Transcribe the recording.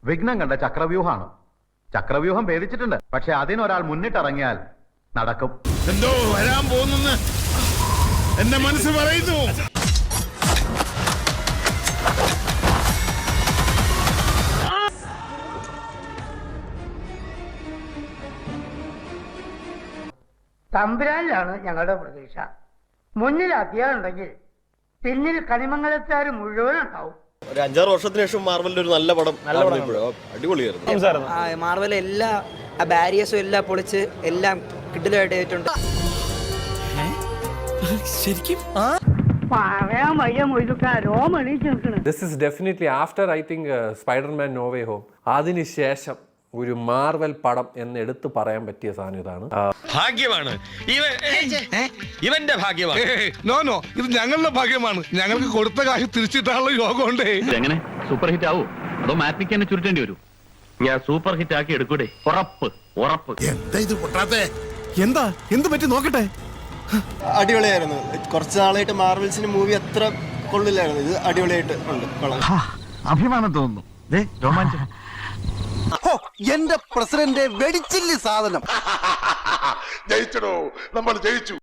വിഘ്നം കണ്ട ചക്രവ്യൂഹമാണ്. ചക്രവ്യൂഹം ഭേദിച്ചിട്ടുണ്ട്, പക്ഷെ അതിനൊരാൾ മുന്നിട്ടിറങ്ങിയാൽ നടക്കും. എന്തോ വരാൻ പോകുന്നെന്ന് എന്റെ മനസ്സ് പറയുന്നു. തമ്പുരാനിലാണ് ഞങ്ങളുടെ പ്രതീക്ഷ. മുന്നിൽ അദ്ദേഹം ഉണ്ടെങ്കിൽ പിന്നിൽ കണിമംഗലത്താർ മുഴുവൻ ഉണ്ടാവും. ഒരു 5-6 വർഷത്തിന് ശേഷം മാർവലിന്റെ ഒരു നല്ല പടം അടിപൊളിയായിരുന്നു. മാർവൽ എല്ലാ ബാരിയേഴ്സും എല്ലാം പൊളിച്ച് എല്ലാം കിഡിലായിട്ട് ആയിട്ടുണ്ട്. പറയാൻ വയ്യ മൊയ്തുക്കാരോ മണീച്ച് നിൽക്കണത്. This is definitely after I think Spider-Man No Way Home. അതിനുശേഷം ഒരു മാർവൽ പടം എന്ന് എടുത്തു പറയാൻ പറ്റിയ സാധനം ഇതാണ്. ഭാഗ്യമാണ് ഇവന്റെ ഭാഗ്യമാണ്. നോ ഇത് ഞങ്ങളുടെ ഭാഗ്യമാണ്. ഞങ്ങൾക്ക് കൊടുത്ത കാശ് തിരിച്ചിട്ടാനുള്ള യോഗം ഉണ്ടേ. എങ്ങനെ സൂപ്പർ ഹിറ്റ് ആവോ അതോ മാറ്റിക്ക് തന്നെ ചുരുട്ടേണ്ടി വരും? ഞാൻ സൂപ്പർ ഹിറ്റ് ആക്കി എടുക്കൂടെ? ഉറപ്പ്. എന്താ ഇത് പൊട്ടാത്തെ? എന്താ എന്ത് പറ്റി നോക്കട്ടെ. അടിപൊളിയായിരുന്നു. കുറച്ച് നാളായിട്ട് മാർവൽസിന്റെ മൂവി അത്ര കൊള്ളില്ലായിരുന്നു. ഇത് അടിപൊളിയായിട്ട് ഉണ്ട്. അഭിമാനം തോന്നുന്നു. എന്റെ പ്രസിഡന്റ് വെടിച്ചില്ല സാധനം. ജയിച്ചടോ, നമ്മൾ ജയിച്ചു.